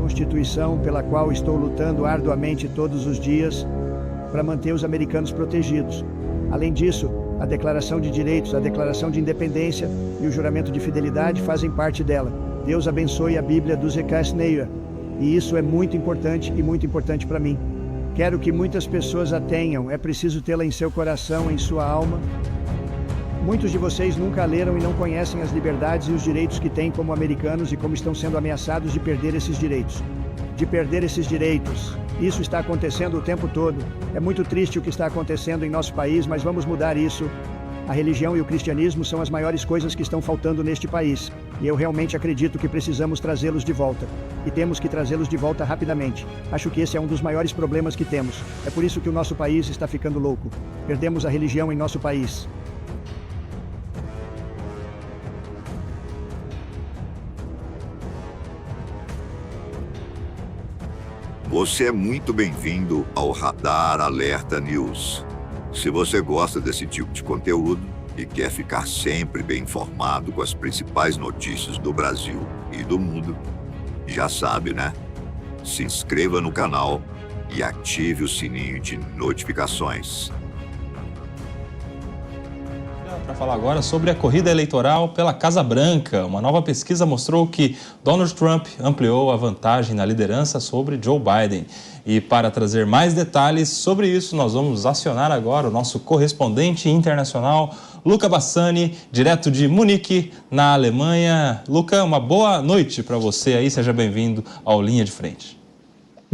Constituição pela qual estou lutando arduamente todos os dias para manter os americanos protegidos. Além disso, a Declaração de Direitos, a Declaração de Independência e o juramento de fidelidade fazem parte dela. Deus abençoe a Bíblia do Zecharia Snyder. E isso é muito importante para mim. Quero que muitas pessoas a tenham, é preciso tê-la em seu coração, em sua alma. Muitos de vocês nunca leram e não conhecem as liberdades e os direitos que têm como americanos e como estão sendo ameaçados de perder esses direitos. Isso está acontecendo o tempo todo. É muito triste o que está acontecendo em nosso país, mas vamos mudar isso. A religião e o cristianismo são as maiores coisas que estão faltando neste país. E eu realmente acredito que precisamos trazê-los de volta. E temos que trazê-los de volta rapidamente. Acho que esse é um dos maiores problemas que temos. É por isso que o nosso país está ficando louco. Perdemos a religião em nosso país. Você é muito bem-vindo ao Radar Alerta News. Se você gosta desse tipo de conteúdo e quer ficar sempre bem informado com as principais notícias do Brasil e do mundo, já sabe, né? Se inscreva no canal e ative o sininho de notificações. Para falar agora sobre a corrida eleitoral pela Casa Branca. Uma nova pesquisa mostrou que Donald Trump ampliou a vantagem na liderança sobre Joe Biden. E para trazer mais detalhes sobre isso, nós vamos acionar agora o nosso correspondente internacional, Luca Bassani, direto de Munique, na Alemanha. Luca, uma boa noite para você aí, seja bem-vindo ao Linha de Frente.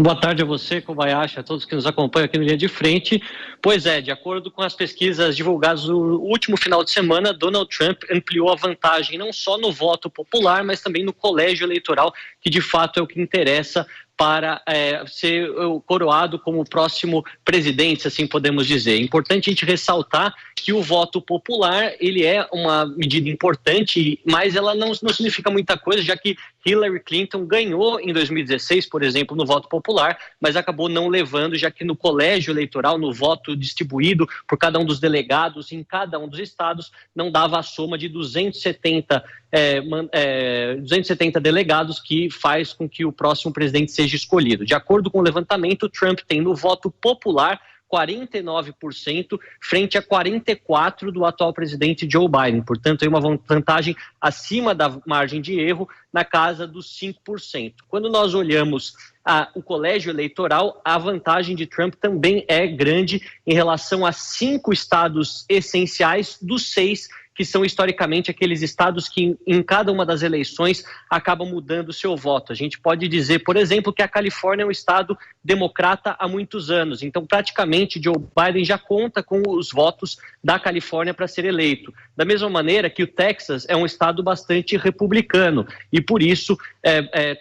Boa tarde a você, Kobayashi, a todos que nos acompanham aqui no Linha de Frente. Pois é, de acordo com as pesquisas divulgadas no último final de semana, Donald Trump ampliou a vantagem não só no voto popular, mas também no colégio eleitoral, que de fato é o que interessa para ser coroado como o próximo presidente, se assim podemos dizer. É importante a gente ressaltar que o voto popular, ele é uma medida importante, mas ela não significa muita coisa, já que Hillary Clinton ganhou em 2016, por exemplo, no voto popular, mas acabou não levando, já que no colégio eleitoral, no voto distribuído por cada um dos delegados em cada um dos estados, não dava a soma de 270 delegados, que faz com que o próximo presidente seja escolhido. De acordo com o levantamento, Trump tem no voto popular 49% frente a 44% do atual presidente Joe Biden. Portanto, é uma vantagem acima da margem de erro, na casa dos 5%. Quando nós olhamos o colégio eleitoral, a vantagem de Trump também é grande em relação a 5 estados essenciais dos 6 que são historicamente aqueles estados que em cada uma das eleições acabam mudando o seu voto. A gente pode dizer, por exemplo, que a Califórnia é um estado democrata há muitos anos, então praticamente Joe Biden já conta com os votos da Califórnia para ser eleito. Da mesma maneira que o Texas é um estado bastante republicano e por isso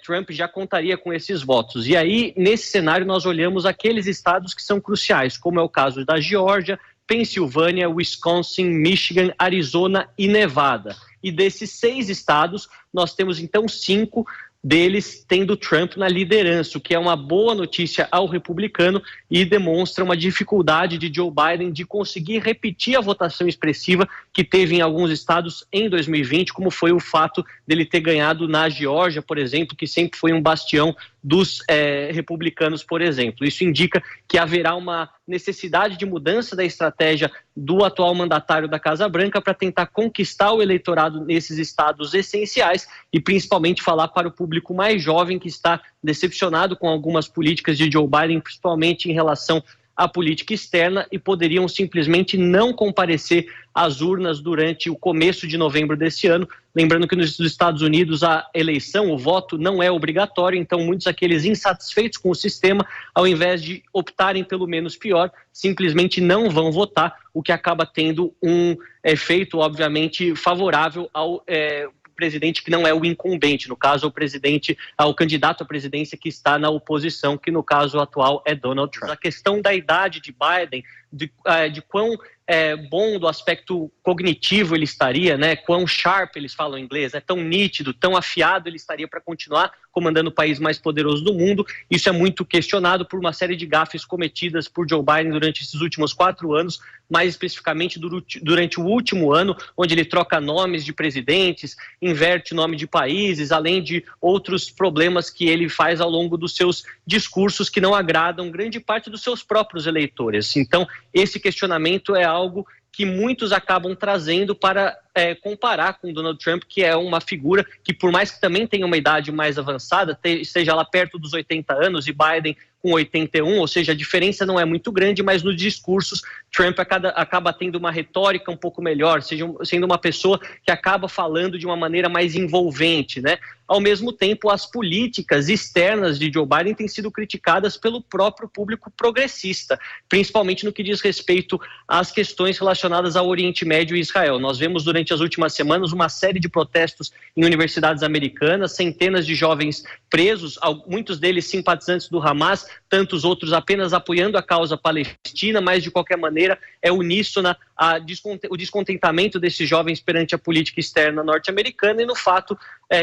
Trump já contaria com esses votos. E aí, nesse cenário, nós olhamos aqueles estados que são cruciais, como é o caso da Geórgia, Pensilvânia, Wisconsin, Michigan, Arizona e Nevada. E desses 6 estados, nós temos então 5 deles tendo Trump na liderança, o que é uma boa notícia ao republicano e demonstra uma dificuldade de Joe Biden de conseguir repetir a votação expressiva que teve em alguns estados em 2020, como foi o fato dele ter ganhado na Geórgia, por exemplo, que sempre foi um bastião dos republicanos, por exemplo. Isso indica que haverá uma necessidade de mudança da estratégia do atual mandatário da Casa Branca para tentar conquistar o eleitorado nesses estados essenciais e principalmente falar para o público mais jovem que está decepcionado com algumas políticas de Joe Biden, principalmente em relação à política externa, e poderiam simplesmente não comparecer às urnas durante o começo de novembro desse ano. Lembrando que nos Estados Unidos a eleição, o voto não é obrigatório, então muitos aqueles insatisfeitos com o sistema, ao invés de optarem pelo menos pior, simplesmente não vão votar, o que acaba tendo um efeito, obviamente, favorável ao presidente que não é o incumbente, no caso o candidato à presidência que está na oposição, que no caso atual é Donald Trump. A questão da idade de Biden, de quão bom do aspecto cognitivo ele estaria, né? Quão sharp, eles falam em inglês, tão nítido, tão afiado ele estaria para continuar comandando o país mais poderoso do mundo. Isso é muito questionado por uma série de gafes cometidas por Joe Biden durante esses últimos 4 anos, mais especificamente durante o último ano, onde ele troca nomes de presidentes, inverte nome de países, além de outros problemas que ele faz ao longo dos seus discursos que não agradam grande parte dos seus próprios eleitores. Então, esse questionamento é algo que muitos acabam trazendo para comparar com Donald Trump, que é uma figura que, por mais que também tenha uma idade mais avançada, esteja lá perto dos 80 anos, e Biden com 81, ou seja, a diferença não é muito grande, mas nos discursos Trump acaba tendo uma retórica um pouco melhor, sendo uma pessoa que acaba falando de uma maneira mais envolvente, né? Ao mesmo tempo, as políticas externas de Joe Biden têm sido criticadas pelo próprio público progressista, principalmente no que diz respeito às questões relacionadas ao Oriente Médio e Israel. Nós vemos durante as últimas semanas uma série de protestos em universidades americanas, centenas de jovens presos, muitos deles simpatizantes do Hamas, tantos outros apenas apoiando a causa palestina, mas de qualquer maneira é uníssona o descontentamento desses jovens perante a política externa norte-americana e no fato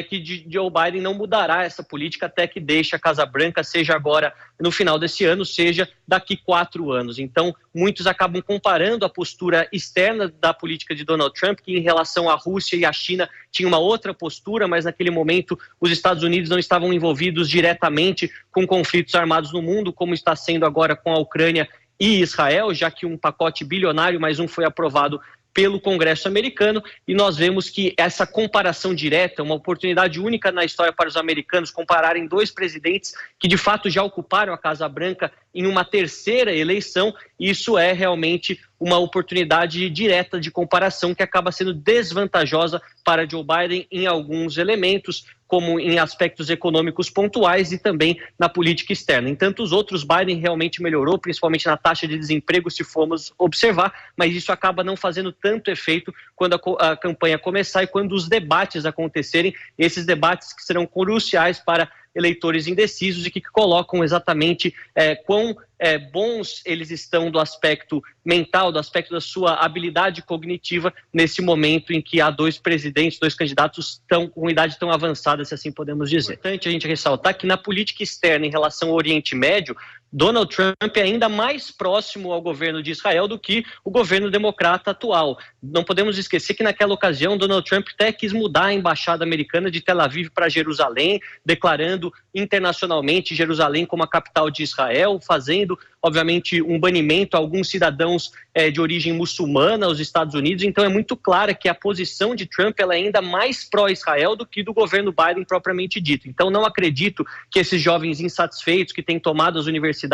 que Joe Biden não mudará essa política até que deixe a Casa Branca, seja agora no final desse ano, seja daqui 4 anos. Então, muitos acabam comparando a postura externa da política de Donald Trump, que em relação à Rússia e à China tinha uma outra postura, mas naquele momento os Estados Unidos não estavam envolvidos diretamente com conflitos armados no mundo, como está sendo agora com a Ucrânia e Israel, já que um pacote bilionário, mais um, foi aprovado pelo Congresso americano, e nós vemos que essa comparação direta, uma oportunidade única na história para os americanos compararem 2 presidentes que de fato já ocuparam a Casa Branca em uma terceira eleição, isso é realmente uma oportunidade direta de comparação que acaba sendo desvantajosa para Joe Biden em alguns elementos, como em aspectos econômicos pontuais e também na política externa. Em tantos outros, Biden realmente melhorou, principalmente na taxa de desemprego, se formos observar, mas isso acaba não fazendo tanto efeito quando a campanha começar e quando os debates acontecerem, esses debates que serão cruciais para eleitores indecisos e que colocam exatamente quão bons eles estão do aspecto mental, do aspecto da sua habilidade cognitiva nesse momento em que há 2 presidentes, 2 candidatos com idade tão avançada, se assim podemos dizer. É importante a gente ressaltar que na política externa em relação ao Oriente Médio, Donald Trump é ainda mais próximo ao governo de Israel do que o governo democrata atual. Não podemos esquecer que naquela ocasião Donald Trump até quis mudar a embaixada americana de Tel Aviv para Jerusalém, declarando internacionalmente Jerusalém como a capital de Israel, fazendo, obviamente, um banimento a alguns cidadãos de origem muçulmana aos Estados Unidos. Então é muito clara que a posição de Trump ela é ainda mais pró-Israel do que do governo Biden propriamente dito. Então não acredito que esses jovens insatisfeitos que têm tomado as universidades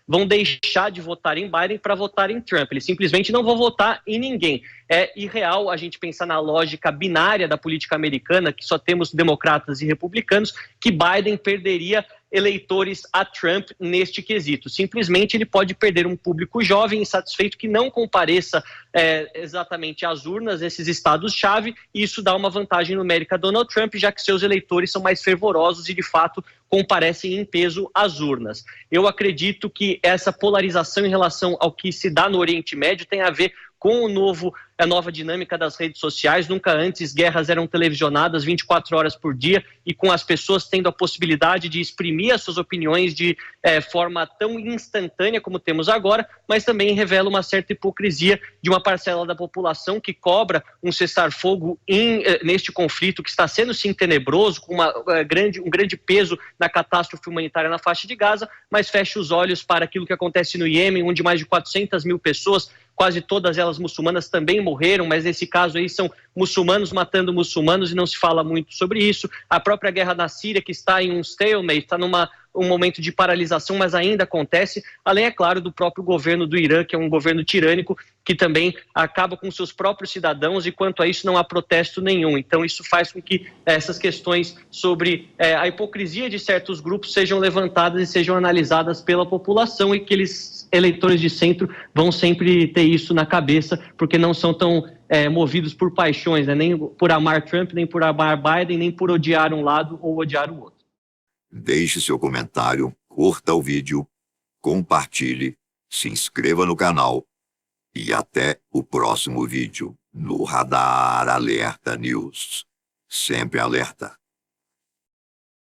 vão deixar de votar em Biden para votar em Trump. Eles simplesmente não vão votar em ninguém. É irreal a gente pensar na lógica binária da política americana, que só temos democratas e republicanos, que Biden perderia eleitores a Trump neste quesito. Simplesmente ele pode perder um público jovem insatisfeito que não compareça exatamente às urnas, esses estados-chave, e isso dá uma vantagem numérica a Donald Trump, já que seus eleitores são mais fervorosos e, de fato, comparecem em peso às urnas. Eu acredito que essa polarização em relação ao que se dá no Oriente Médio tem a ver com a nova dinâmica das redes sociais. Nunca antes guerras eram televisionadas 24 horas por dia e com as pessoas tendo a possibilidade de exprimir as suas opiniões de forma tão instantânea como temos agora, mas também revela uma certa hipocrisia de uma parcela da população que cobra um cessar-fogo neste conflito que está sendo sim tenebroso, com um grande peso na catástrofe humanitária na faixa de Gaza, mas fecha os olhos para aquilo que acontece no Iêmen, onde mais de 400 mil pessoas, quase todas elas muçulmanas, também morreram, mas nesse caso aí são muçulmanos matando muçulmanos e não se fala muito sobre isso. A própria guerra na Síria, que está em um stalemate, está um momento de paralisação, mas ainda acontece, além, é claro, do próprio governo do Irã, que é um governo tirânico, que também acaba com seus próprios cidadãos, e quanto a isso não há protesto nenhum. Então isso faz com que essas questões sobre a hipocrisia de certos grupos sejam levantadas e sejam analisadas pela população, e que eleitores de centro vão sempre ter isso na cabeça, porque não são tão movidos por paixões, né? Nem por amar Trump, nem por amar Biden, nem por odiar um lado ou odiar o outro. Deixe seu comentário, curta o vídeo, compartilhe, se inscreva no canal e até o próximo vídeo no Radar Alerta News. Sempre alerta.